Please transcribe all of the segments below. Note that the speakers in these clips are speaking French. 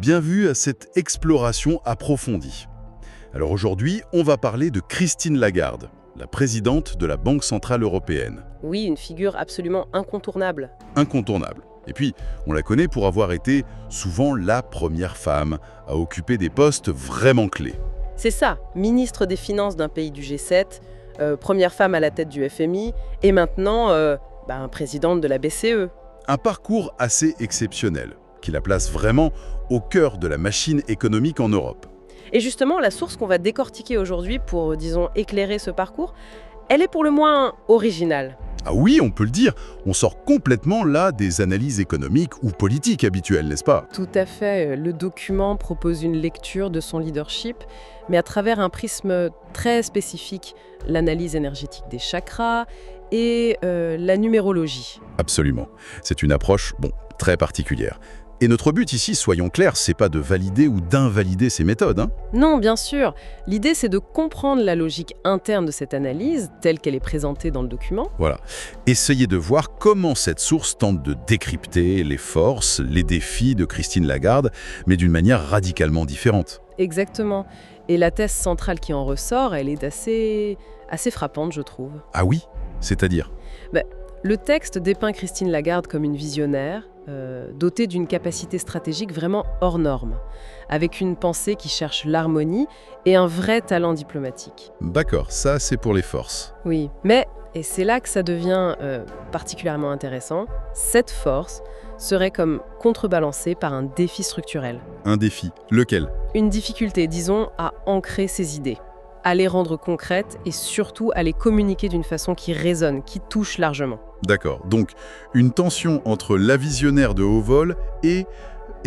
Bienvenue à cette exploration approfondie. Alors aujourd'hui, on va parler de Christine Lagarde, la présidente de la Banque Centrale Européenne. Oui, une figure absolument incontournable. Incontournable. Et puis, on la connaît pour avoir été souvent la première femme à occuper des postes vraiment clés. C'est ça, ministre des Finances d'un pays du G7, première femme à la tête du FMI, et maintenant présidente de la BCE. Un parcours assez exceptionnel, qui la place vraiment au cœur de la machine économique en Europe. Et justement, la source qu'on va décortiquer aujourd'hui pour, disons, éclairer ce parcours, elle est pour le moins originale. Ah oui, on peut le dire, on sort complètement là des analyses économiques ou politiques habituelles, n'est-ce pas? Tout à fait, le document propose une lecture de son leadership, mais à travers un prisme très spécifique, l'analyse énergétique des chakras et la numérologie. Absolument. C'est une approche, très particulière. Et notre but ici, soyons clairs, c'est pas de valider ou d'invalider ces méthodes, hein. Non, bien sûr. L'idée, c'est de comprendre la logique interne de cette analyse, telle qu'elle est présentée dans le document. Voilà. Essayez de voir comment cette source tente de décrypter les forces, les défis de Christine Lagarde, mais d'une manière radicalement différente. Exactement. Et la thèse centrale qui en ressort, elle est assez frappante, je trouve. Ah oui? C'est-à-dire? Le texte dépeint Christine Lagarde comme une visionnaire, dotée d'une capacité stratégique vraiment hors norme, avec une pensée qui cherche l'harmonie et un vrai talent diplomatique. D'accord, ça c'est pour les forces. Oui, mais, et c'est là que ça devient particulièrement intéressant, cette force serait comme contrebalancée par un défi structurel. Un défi. Lequel? Une difficulté, disons, à ancrer ses idées, à les rendre concrètes et surtout à les communiquer d'une façon qui résonne, qui touche largement. D'accord, donc une tension entre la visionnaire de haut vol et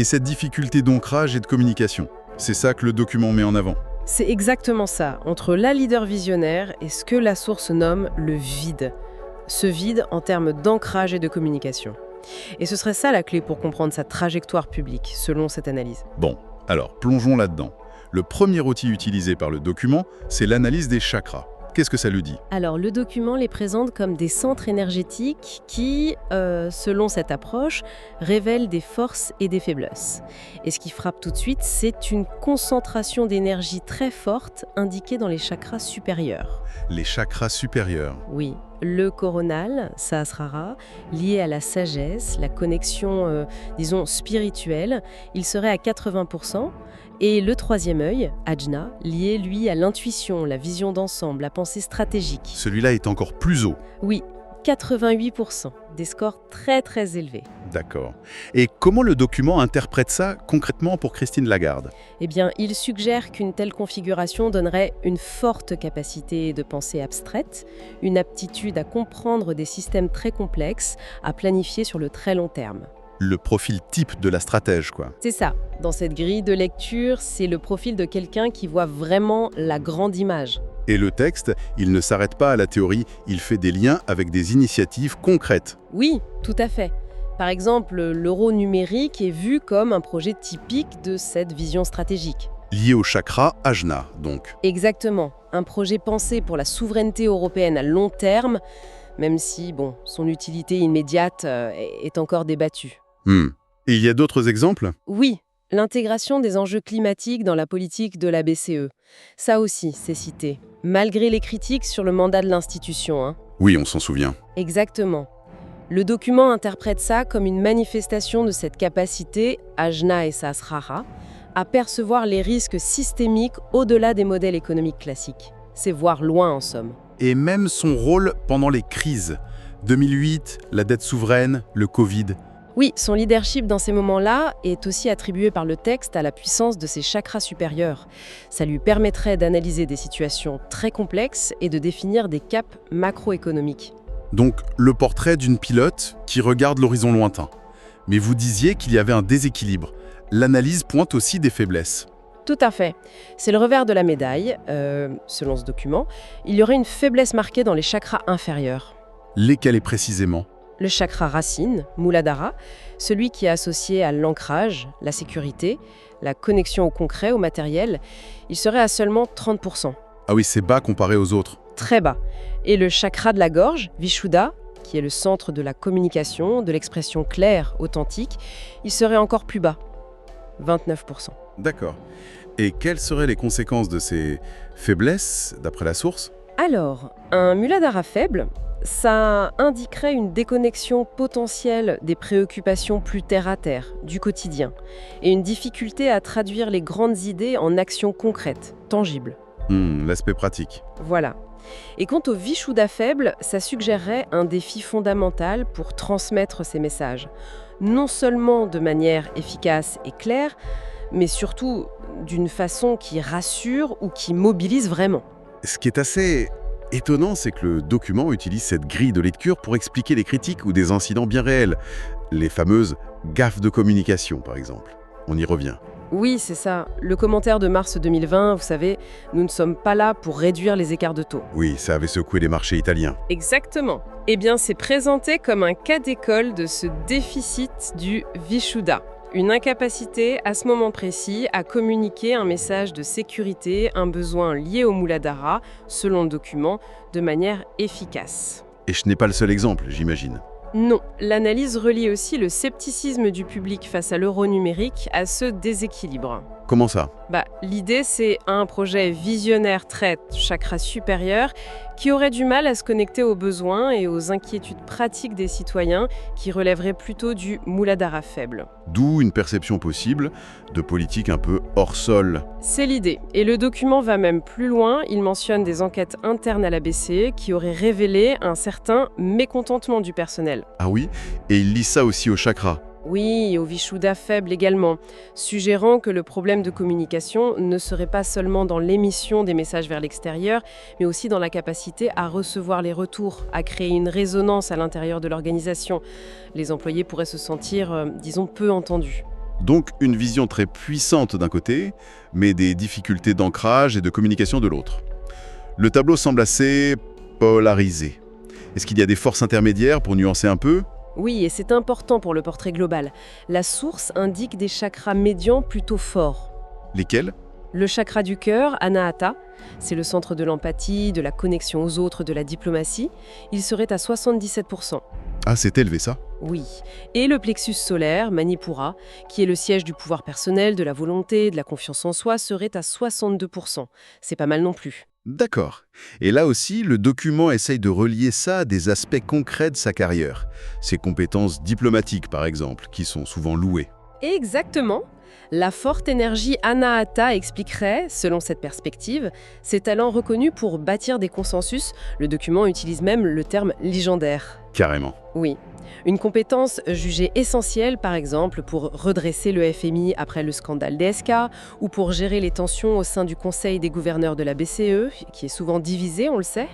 cette difficulté d'ancrage et de communication. C'est ça que le document met en avant. C'est exactement ça, entre la leader visionnaire et ce que la source nomme le vide. Ce vide en termes d'ancrage et de communication. Et ce serait ça la clé pour comprendre sa trajectoire publique, selon cette analyse. Bon, alors plongeons là-dedans. Le premier outil utilisé par le document, c'est l'analyse des chakras. Qu'est-ce que ça lui dit? Alors, le document les présente comme des centres énergétiques qui, selon cette approche, révèlent des forces et des faiblesses. Et ce qui frappe tout de suite, c'est une concentration d'énergie très forte indiquée dans les chakras supérieurs. Les chakras supérieurs. Oui, le coronal, Sahasrara, lié à la sagesse, la connexion, disons, spirituelle, il serait à 80%. Et le troisième œil, Ajna, lié, lui, à l'intuition, la vision d'ensemble, la pensée stratégique. Celui-là est encore plus haut. Oui, 88%, des scores très très élevés. D'accord. Et comment le document interprète ça concrètement pour Christine Lagarde? Eh bien, il suggère qu'une telle configuration donnerait une forte capacité de pensée abstraite, une aptitude à comprendre des systèmes très complexes, à planifier sur le très long terme. Le profil type de la stratège, quoi. C'est ça. Dans cette grille de lecture, c'est le profil de quelqu'un qui voit vraiment la grande image. Et le texte, il ne s'arrête pas à la théorie, il fait des liens avec des initiatives concrètes. Oui, tout à fait. Par exemple, l'euro numérique est vu comme un projet typique de cette vision stratégique. Lié au chakra Ajna, donc. Exactement. Un projet pensé pour la souveraineté européenne à long terme, même si, son utilité immédiate est encore débattue. Et il y a d'autres exemples? Oui, l'intégration des enjeux climatiques dans la politique de la BCE. Ça aussi, c'est cité, malgré les critiques sur le mandat de l'institution, hein. Oui, on s'en souvient. Exactement. Le document interprète ça comme une manifestation de cette capacité, Ajna et Sahasrara, à percevoir les risques systémiques au-delà des modèles économiques classiques. C'est voir loin, en somme. Et même son rôle pendant les crises. 2008, la dette souveraine, le Covid. Oui, son leadership dans ces moments-là est aussi attribué par le texte à la puissance de ses chakras supérieurs. Ça lui permettrait d'analyser des situations très complexes et de définir des caps macroéconomiques. Donc, le portrait d'une pilote qui regarde l'horizon lointain. Mais vous disiez qu'il y avait un déséquilibre. L'analyse pointe aussi des faiblesses. Tout à fait. C'est le revers de la médaille, selon ce document. Il y aurait une faiblesse marquée dans les chakras inférieurs. Lesquels précisément? Le chakra racine, Muladhara, celui qui est associé à l'ancrage, la sécurité, la connexion au concret, au matériel, il serait à seulement 30%. Ah oui, c'est bas comparé aux autres. Très bas. Et le chakra de la gorge, Vishuddha, qui est le centre de la communication, de l'expression claire, authentique, il serait encore plus bas. 29%. D'accord. Et quelles seraient les conséquences de ces faiblesses, d'après la source? Alors, un muladhara faible, ça indiquerait une déconnexion potentielle des préoccupations plus terre-à-terre, du quotidien, et une difficulté à traduire les grandes idées en actions concrètes, tangibles. L'aspect pratique. Voilà. Et quant au Vishuddha faible, ça suggérerait un défi fondamental pour transmettre ces messages. Non seulement de manière efficace et claire, mais surtout d'une façon qui rassure ou qui mobilise vraiment. Ce qui est assez étonnant, c'est que le document utilise cette grille de lecture pour expliquer des critiques ou des incidents bien réels. Les fameuses gaffes de communication, par exemple. On y revient. Oui, c'est ça. Le commentaire de mars 2020, vous savez, nous ne sommes pas là pour réduire les écarts de taux. Oui, ça avait secoué les marchés italiens. Exactement. Eh bien, c'est présenté comme un cas d'école de ce déficit du Vishuddha. Une incapacité, à ce moment précis, à communiquer un message de sécurité, un besoin lié au Muladhara, selon le document, de manière efficace. Et ce n'est pas le seul exemple, j'imagine. Non, l'analyse relie aussi le scepticisme du public face à l'euro numérique à ce déséquilibre. Comment ça? L'idée, c'est un projet visionnaire très chakra supérieur qui aurait du mal à se connecter aux besoins et aux inquiétudes pratiques des citoyens qui relèveraient plutôt du Muladhara faible. D'où une perception possible de politique un peu hors sol. C'est l'idée. Et le document va même plus loin. Il mentionne des enquêtes internes à la BCE qui auraient révélé un certain mécontentement du personnel. Ah oui? Et il lit ça aussi au chakra. Oui, au Vishuddha faible également, suggérant que le problème de communication ne serait pas seulement dans l'émission des messages vers l'extérieur, mais aussi dans la capacité à recevoir les retours, à créer une résonance à l'intérieur de l'organisation. Les employés pourraient se sentir, disons, peu entendus. Donc une vision très puissante d'un côté, mais des difficultés d'ancrage et de communication de l'autre. Le tableau semble assez polarisé. Est-ce qu'il y a des forces intermédiaires pour nuancer un peu ? Oui, et c'est important pour le portrait global. La source indique des chakras médians plutôt forts. Lesquels ? Le chakra du cœur, Anahata, c'est le centre de l'empathie, de la connexion aux autres, de la diplomatie. Il serait à 77%. Ah, c'est élevé ça ? Oui. Et le plexus solaire, Manipura, qui est le siège du pouvoir personnel, de la volonté, de la confiance en soi, serait à 62%. C'est pas mal non plus. D'accord. Et là aussi, le document essaye de relier ça à des aspects concrets de sa carrière. Ses compétences diplomatiques, par exemple, qui sont souvent louées. Exactement. La forte énergie Anahata expliquerait, selon cette perspective, ses talents reconnus pour bâtir des consensus. Le document utilise même le terme légendaire. Carrément. Oui. Une compétence jugée essentielle, par exemple, pour redresser le FMI après le scandale DSK ou pour gérer les tensions au sein du Conseil des gouverneurs de la BCE, qui est souvent divisé, on le sait.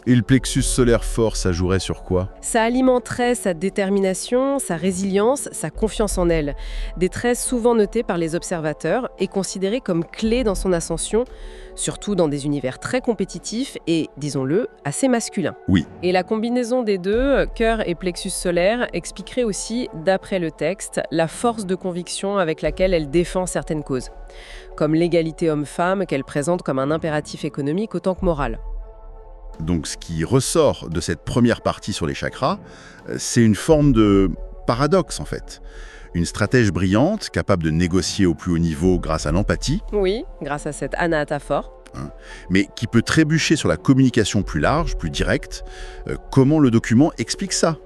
Et le plexus solaire fort, ça jouerait sur quoi ? Ça alimenterait sa détermination, sa résilience, sa confiance en elle. Des traits souvent notés par les observateurs et considérés comme clés dans son ascension, surtout dans des univers très compétitifs et, disons-le, assez masculins. Oui. Et la combinaison des deux, cœur et plexus solaire, expliquerait aussi, d'après le texte, la force de conviction avec laquelle elle défend certaines causes, comme l'égalité homme-femme qu'elle présente comme un impératif économique autant que moral. Donc ce qui ressort de cette première partie sur les chakras, c'est une forme de paradoxe en fait. Une stratège brillante, capable de négocier au plus haut niveau grâce à l'empathie. Oui, grâce à cette Anahata fort. Mais qui peut trébucher sur la communication plus large, plus directe. Comment le document explique ça ?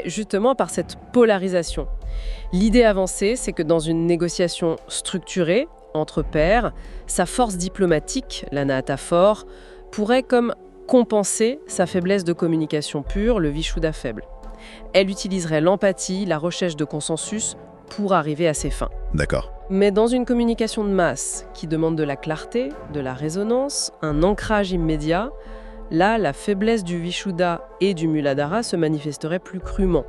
Justement par cette polarisation. L'idée avancée, c'est que dans une négociation structurée, entre pairs, sa force diplomatique, l'Anahata fort, pourrait comme compenser sa faiblesse de communication pure, le Vishuddha faible. Elle utiliserait l'empathie, la recherche de consensus pour arriver à ses fins. D'accord. Mais dans une communication de masse qui demande de la clarté, de la résonance, un ancrage immédiat, là, la faiblesse du Vishuddha et du Muladhara se manifesterait plus crûment.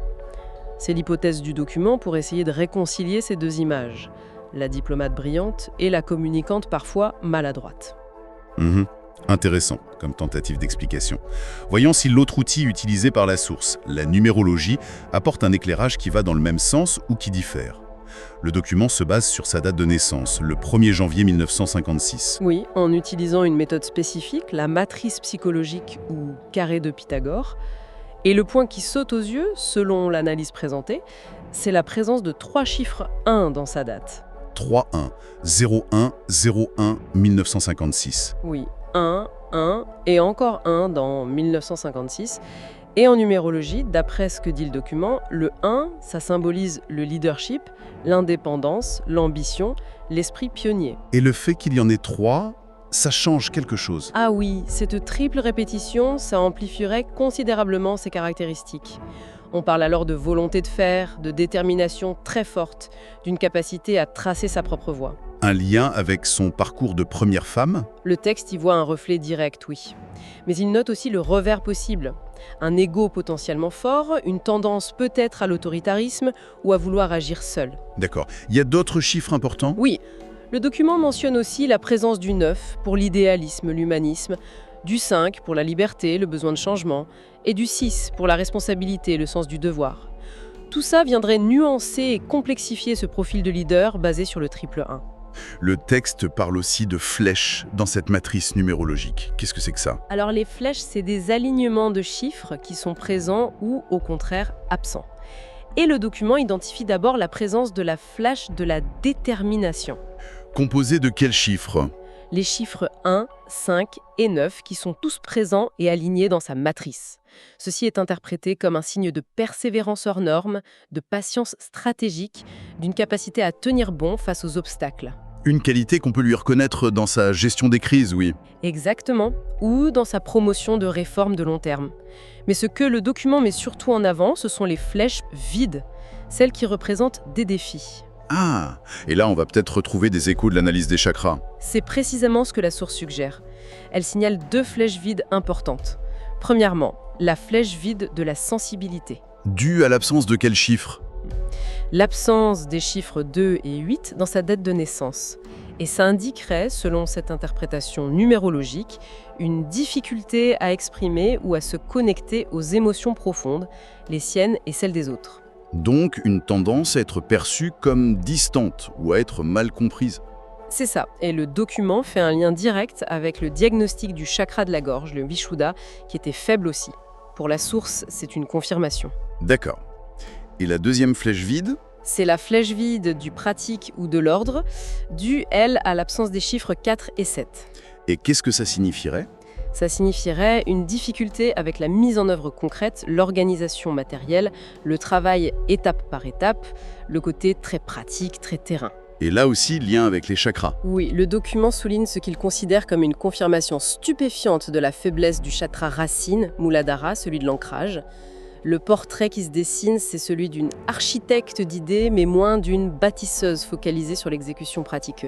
C'est l'hypothèse du document pour essayer de réconcilier ces deux images, la diplomate brillante et la communicante parfois maladroite. Intéressant comme tentative d'explication. Voyons si l'autre outil utilisé par la source, la numérologie, apporte un éclairage qui va dans le même sens ou qui diffère. Le document se base sur sa date de naissance, le 1er janvier 1956. Oui, en utilisant une méthode spécifique, la matrice psychologique ou carré de Pythagore. Et le point qui saute aux yeux, selon l'analyse présentée, c'est la présence de 3 chiffres 1 dans sa date. 3-1, 0-1, 0-1, 1956. Oui, 1, 1 et encore 1 dans 1956. Et en numérologie, d'après ce que dit le document, le 1, ça symbolise le leadership, l'indépendance, l'ambition, l'esprit pionnier. Et le fait qu'il y en ait 3, ça change quelque chose. Ah oui, cette triple répétition, ça amplifierait considérablement ces caractéristiques. On parle alors de volonté de faire, de détermination très forte, d'une capacité à tracer sa propre voie. Un lien avec son parcours de première femme? Le texte y voit un reflet direct, oui. Mais il note aussi le revers possible. Un ego potentiellement fort, une tendance peut-être à l'autoritarisme ou à vouloir agir seul. D'accord. Il y a d'autres chiffres importants? Oui, le document mentionne aussi la présence du 9 pour l'idéalisme, l'humanisme, du 5 pour la liberté, le besoin de changement, et du 6 pour la responsabilité, le sens du devoir. Tout ça viendrait nuancer et complexifier ce profil de leader basé sur le triple 1. Le texte parle aussi de flèches dans cette matrice numérologique. Qu'est-ce que c'est que ça? Alors les flèches, c'est des alignements de chiffres qui sont présents ou au contraire absents. Et le document identifie d'abord la présence de la flèche de la détermination. Composé de quels chiffres? Les chiffres 1, 5 et 9 qui sont tous présents et alignés dans sa matrice. Ceci est interprété comme un signe de persévérance hors norme, de patience stratégique, d'une capacité à tenir bon face aux obstacles. Une qualité qu'on peut lui reconnaître dans sa gestion des crises, oui. Exactement, ou dans sa promotion de réformes de long terme. Mais ce que le document met surtout en avant, ce sont les flèches vides, celles qui représentent des défis. Ah, et là on va peut-être retrouver des échos de l'analyse des chakras. C'est précisément ce que la source suggère. Elle signale 2 flèches vides importantes. Premièrement, la flèche vide de la sensibilité. Due à l'absence de quels chiffres? L'absence des chiffres 2 et 8 dans sa date de naissance. Et ça indiquerait, selon cette interprétation numérologique, une difficulté à exprimer ou à se connecter aux émotions profondes, les siennes et celles des autres. Donc une tendance à être perçue comme distante ou à être mal comprise. C'est ça, et le document fait un lien direct avec le diagnostic du chakra de la gorge, le Vishuddha, qui était faible aussi. Pour la source, c'est une confirmation. D'accord. Et la deuxième flèche vide? C'est la flèche vide du pratique ou de l'ordre, due, elle, à l'absence des chiffres 4 et 7. Et qu'est-ce que ça signifierait? Ça signifierait une difficulté avec la mise en œuvre concrète, l'organisation matérielle, le travail étape par étape, le côté très pratique, très terrain. Et là aussi, lien avec les chakras. Oui, le document souligne ce qu'il considère comme une confirmation stupéfiante de la faiblesse du chakra racine, Muladhara, celui de l'ancrage. Le portrait qui se dessine, c'est celui d'une architecte d'idées, mais moins d'une bâtisseuse focalisée sur l'exécution pratique.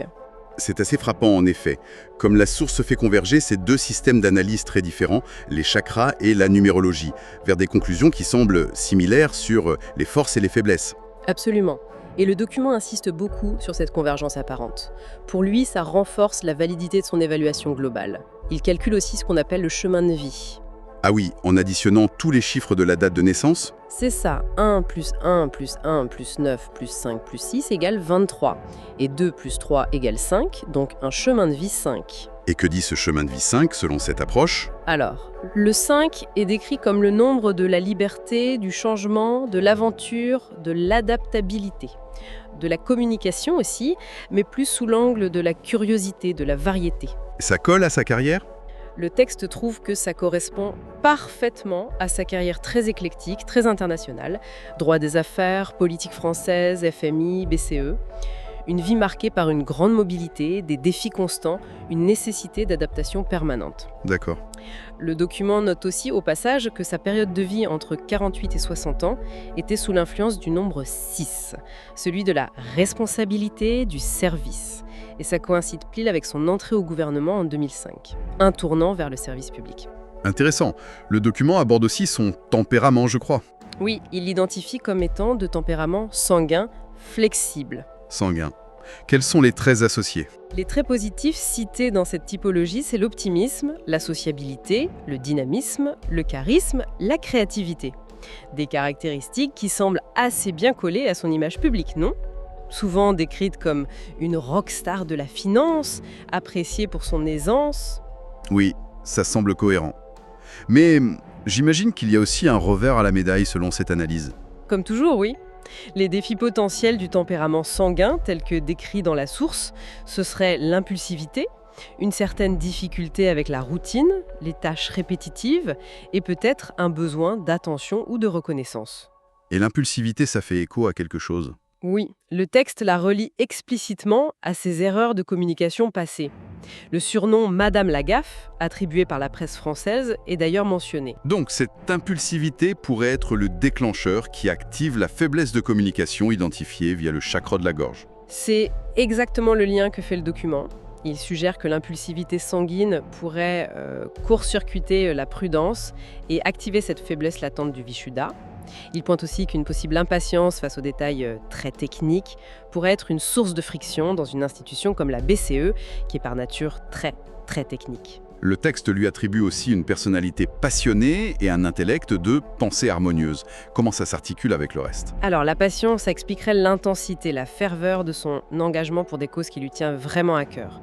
C'est assez frappant en effet. Comme la source fait converger ces 2 systèmes d'analyse très différents, les chakras et la numérologie, vers des conclusions qui semblent similaires sur les forces et les faiblesses. Absolument. Et le document insiste beaucoup sur cette convergence apparente. Pour lui, ça renforce la validité de son évaluation globale. Il calcule aussi ce qu'on appelle le chemin de vie. Ah oui, en additionnant tous les chiffres de la date de naissance? C'est ça, 1 plus 1 plus 1 plus 9 plus 5 plus 6 égale 23. Et 2 plus 3 égale 5, donc un chemin de vie 5. Et que dit ce chemin de vie 5 selon cette approche? Alors, le 5 est décrit comme le nombre de la liberté, du changement, de l'aventure, de l'adaptabilité. De la communication aussi, mais plus sous l'angle de la curiosité, de la variété. Ça colle à sa carrière? Le texte trouve que ça correspond parfaitement à sa carrière très éclectique, très internationale. Droit des affaires, politique française, FMI, BCE. Une vie marquée par une grande mobilité, des défis constants, une nécessité d'adaptation permanente. D'accord. Le document note aussi au passage que sa période de vie entre 48 et 60 ans était sous l'influence du nombre 6, celui de la responsabilité, du service. Et ça coïncide pile avec son entrée au gouvernement en 2005, un tournant vers le service public. Intéressant. Le document aborde aussi son tempérament, je crois. Oui, il l'identifie comme étant de tempérament sanguin, flexible. Sanguin. Quels sont les traits associés? Les traits positifs cités dans cette typologie, c'est l'optimisme, la sociabilité, le dynamisme, le charisme, la créativité. Des caractéristiques qui semblent assez bien collées à son image publique, non ? Souvent décrite comme une rockstar de la finance, appréciée pour son aisance. Oui, ça semble cohérent. Mais j'imagine qu'il y a aussi un revers à la médaille selon cette analyse. Comme toujours, oui. Les défis potentiels du tempérament sanguin, tels que décrits dans la source, ce serait l'impulsivité, une certaine difficulté avec la routine, les tâches répétitives et peut-être un besoin d'attention ou de reconnaissance. Et l'impulsivité, ça fait écho à quelque chose. Oui, le texte la relie explicitement à ses erreurs de communication passées. Le surnom Madame la Gaffe, attribué par la presse française, est d'ailleurs mentionné. Donc cette impulsivité pourrait être le déclencheur qui active la faiblesse de communication identifiée via le chakra de la gorge. C'est exactement le lien que fait le document. Il suggère que l'impulsivité sanguine pourrait court-circuiter la prudence et activer cette faiblesse latente du Vishuddha. Il pointe aussi qu'une possible impatience face aux détails très techniques pourrait être une source de friction dans une institution comme la BCE, qui est par nature très, très technique. Le texte lui attribue aussi une personnalité passionnée et un intellect de pensée harmonieuse. Comment ça s'articule avec le reste? Alors, la passion, ça expliquerait l'intensité, la ferveur de son engagement pour des causes qui lui tiennent vraiment à cœur.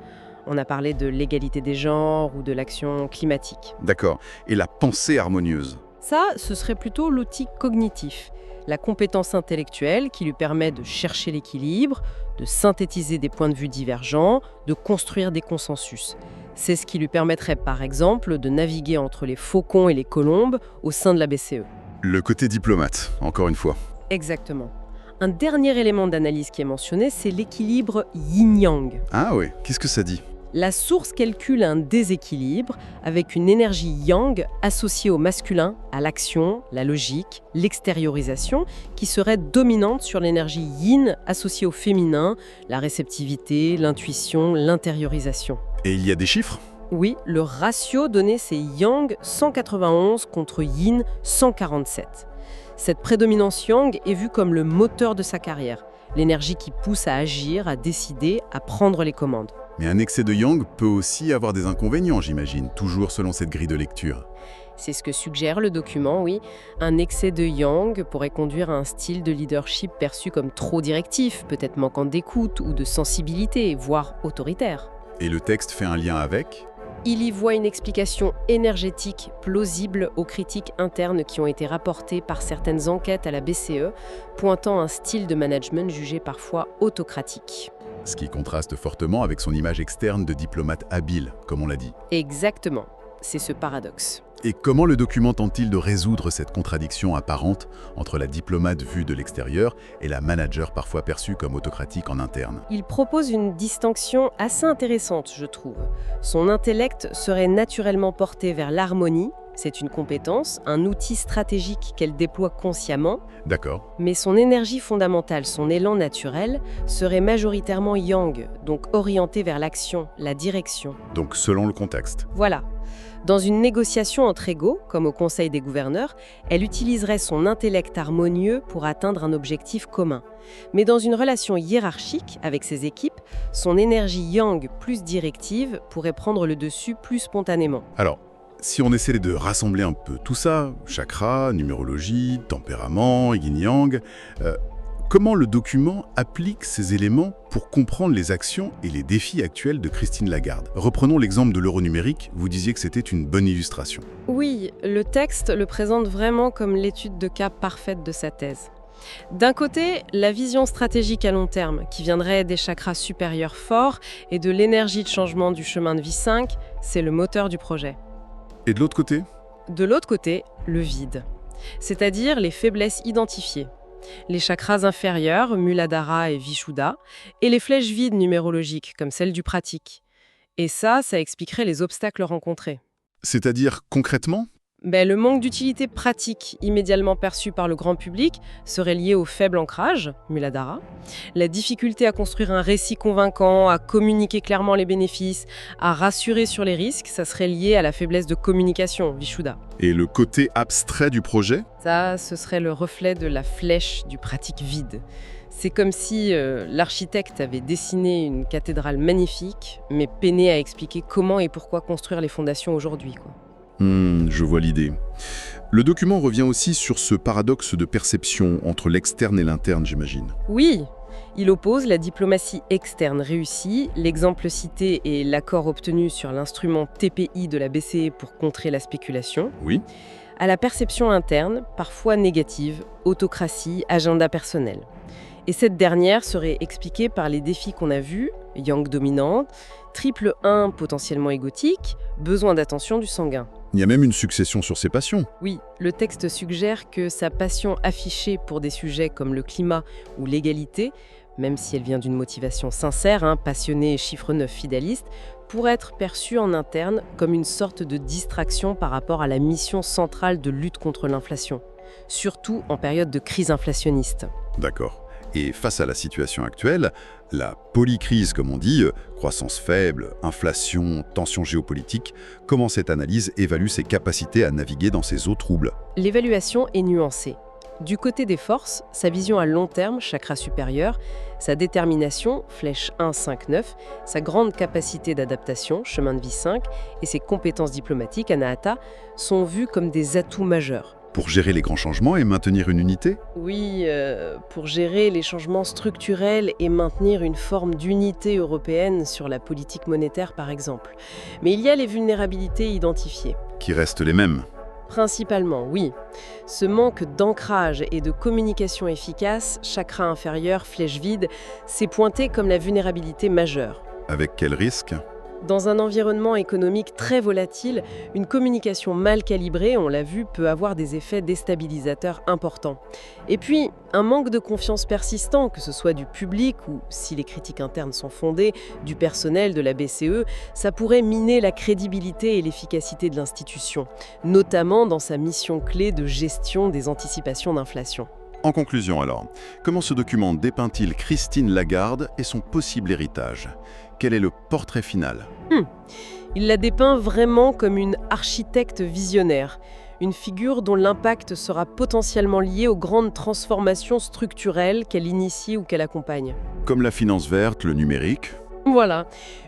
On a parlé de l'égalité des genres ou de l'action climatique. D'accord. Et la pensée harmonieuse? Ça, ce serait plutôt l'outil cognitif, la compétence intellectuelle qui lui permet de chercher l'équilibre, de synthétiser des points de vue divergents, de construire des consensus. C'est ce qui lui permettrait par exemple de naviguer entre les faucons et les colombes au sein de la BCE. Le côté diplomate, encore une fois. Exactement. Un dernier élément d'analyse qui est mentionné, c'est l'équilibre yin-yang. Ah oui, qu'est-ce que ça dit? La source calcule un déséquilibre avec une énergie yang associée au masculin, à l'action, la logique, l'extériorisation, qui serait dominante sur l'énergie yin associée au féminin, la réceptivité, l'intuition, l'intériorisation. Et il y a des chiffres? Oui, le ratio donné c'est yang 191 contre yin 147. Cette prédominance yang est vue comme le moteur de sa carrière, l'énergie qui pousse à agir, à décider, à prendre les commandes. Mais un excès de yang peut aussi avoir des inconvénients, j'imagine, toujours selon cette grille de lecture. C'est ce que suggère le document, oui. Un excès de yang pourrait conduire à un style de leadership perçu comme trop directif, peut-être manquant d'écoute ou de sensibilité, voire autoritaire. Et le texte fait un lien avec? Il y voit une explication énergétique plausible aux critiques internes qui ont été rapportées par certaines enquêtes à la BCE, pointant un style de management jugé parfois autocratique. Ce qui contraste fortement avec son image externe de diplomate habile, comme on l'a dit. Exactement, c'est ce paradoxe. Et comment le document tente-t-il de résoudre cette contradiction apparente entre la diplomate vue de l'extérieur et la manager parfois perçue comme autocratique en interne? Il propose une distinction assez intéressante, je trouve. Son intellect serait naturellement porté vers l'harmonie, c'est une compétence, un outil stratégique qu'elle déploie consciemment, D'accord. mais son énergie fondamentale, son élan naturel, serait majoritairement yang, donc orienté vers l'action, la direction. Donc selon le contexte. Voilà. Dans une négociation entre égaux, comme au Conseil des gouverneurs, elle utiliserait son intellect harmonieux pour atteindre un objectif commun. Mais dans une relation hiérarchique avec ses équipes, son énergie yang plus directive pourrait prendre le dessus plus spontanément. Alors, si on essaie de rassembler un peu tout ça, chakra, numérologie, tempérament, yin-yang, comment le document applique ces éléments pour comprendre les actions et les défis actuels de Christine Lagarde? Reprenons l'exemple de l'euro numérique, vous disiez que c'était une bonne illustration. Oui, le texte le présente vraiment comme l'étude de cas parfaite de sa thèse. D'un côté, la vision stratégique à long terme, qui viendrait des chakras supérieurs forts et de l'énergie de changement du chemin de vie 5, c'est le moteur du projet. Et de l'autre côté? De l'autre côté, le vide, c'est-à-dire les faiblesses identifiées. Les chakras inférieurs, Muladhara et Vishuddha, et les flèches vides numérologiques, comme celle du pratique. Et ça expliquerait les obstacles rencontrés. C'est-à-dire concrètement? Le manque d'utilité pratique immédiatement perçu par le grand public serait lié au faible ancrage, Muladhara, la difficulté à construire un récit convaincant, à communiquer clairement les bénéfices, à rassurer sur les risques, ça serait lié à la faiblesse de communication, Vishuddha. Et le côté abstrait du projet? Ça, ce serait le reflet de la flèche du pratique vide. C'est comme si l'architecte avait dessiné une cathédrale magnifique, mais peinait à expliquer comment et pourquoi construire les fondations aujourd'hui, quoi. Je vois l'idée. Le document revient aussi sur ce paradoxe de perception entre l'externe et l'interne, j'imagine. Oui, Il oppose la diplomatie externe réussie, l'exemple cité est l'accord obtenu sur l'instrument TPI de la BCE pour contrer la spéculation, Oui. à la perception interne, parfois négative, autocratie, agenda personnel. Et cette dernière serait expliquée par les défis qu'on a vus, yang dominante, triple 1 potentiellement égotique, besoin d'attention du sanguin. Il y a même une succession sur ses passions. Oui, le texte suggère que sa passion affichée pour des sujets comme le climat ou l'égalité, même si elle vient d'une motivation sincère, passionnée et chiffre 9 fidéliste, pourrait être perçue en interne comme une sorte de distraction par rapport à la mission centrale de lutte contre l'inflation, surtout en période de crise inflationniste. D'accord. Et face à la situation actuelle, la polycrise, comme on dit, croissance faible, inflation, tension géopolitique, comment cette analyse évalue ses capacités à naviguer dans ces eaux troubles? L'évaluation est nuancée. Du côté des forces, sa vision à long terme, chakra supérieur, sa détermination, flèche 1, 5, 9, sa grande capacité d'adaptation, chemin de vie 5, et ses compétences diplomatiques, anahata, sont vues comme des atouts majeurs. Pour gérer les grands changements et maintenir une unité? Oui, pour gérer les changements structurels et maintenir une forme d'unité européenne sur la politique monétaire, par exemple. Mais il y a les vulnérabilités identifiées. Qui restent les mêmes? Principalement, oui. Ce manque d'ancrage et de communication efficace, chakra inférieur, flèche vide, s'est pointé comme la vulnérabilité majeure. Avec quel risque? Dans un environnement économique très volatile, une communication mal calibrée, on l'a vu, peut avoir des effets déstabilisateurs importants. Et puis, un manque de confiance persistant, que ce soit du public ou, si les critiques internes sont fondées, du personnel de la BCE, ça pourrait miner la crédibilité et l'efficacité de l'institution, notamment dans sa mission clé de gestion des anticipations d'inflation. En conclusion alors, comment ce document dépeint-il Christine Lagarde et son possible héritage? Quel est le portrait final? Il la dépeint vraiment comme une architecte visionnaire, une figure dont l'impact sera potentiellement lié aux grandes transformations structurelles qu'elle initie ou qu'elle accompagne. Comme la finance verte, le numérique? Voilà,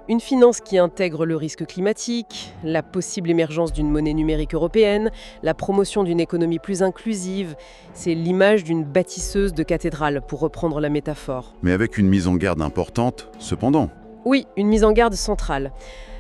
une finance qui intègre le risque climatique, la possible émergence d'une monnaie numérique européenne, la promotion d'une économie plus inclusive. C'est l'image d'une bâtisseuse de cathédrale, pour reprendre la métaphore. Mais avec une mise en garde importante, cependant. Oui, une mise en garde centrale.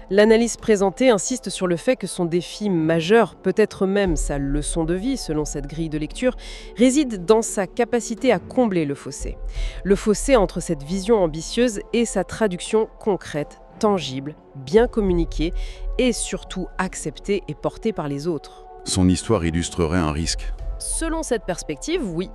L'analyse présentée insiste sur le fait que son défi majeur, peut-être même sa leçon de vie selon cette grille de lecture, réside dans sa capacité à combler le fossé. Le fossé entre cette vision ambitieuse et sa traduction concrète, tangible, bien communiquée et surtout acceptée et portée par les autres. Son histoire illustrerait un risque. Selon cette perspective, oui.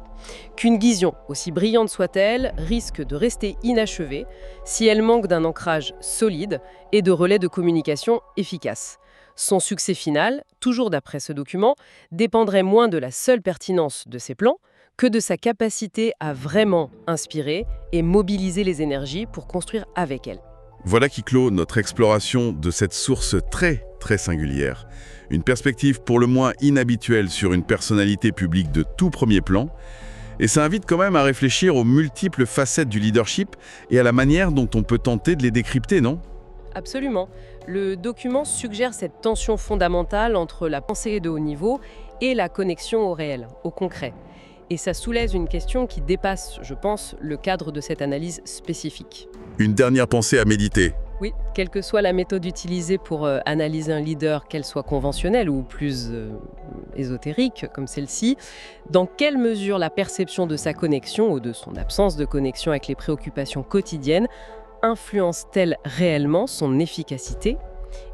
Qu'une vision, aussi brillante soit-elle, risque de rester inachevée si elle manque d'un ancrage solide et de relais de communication efficaces. Son succès final, toujours d'après ce document, dépendrait moins de la seule pertinence de ses plans que de sa capacité à vraiment inspirer et mobiliser les énergies pour construire avec elle. Voilà qui clôt notre exploration de cette source très singulière. Une perspective pour le moins inhabituelle sur une personnalité publique de tout premier plan. Et ça invite quand même à réfléchir aux multiples facettes du leadership et à la manière dont on peut tenter de les décrypter, non? Absolument. Le document suggère cette tension fondamentale entre la pensée de haut niveau et la connexion au réel, au concret. Et ça soulève une question qui dépasse, je pense, le cadre de cette analyse spécifique. Une dernière pensée à méditer. Oui, quelle que soit la méthode utilisée pour analyser un leader, qu'elle soit conventionnelle ou plus ésotérique, comme celle-ci, dans quelle mesure la perception de sa connexion ou de son absence de connexion avec les préoccupations quotidiennes influence-t-elle réellement son efficacité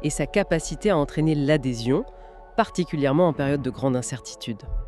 et sa capacité à entraîner l'adhésion, particulièrement en période de grande incertitude?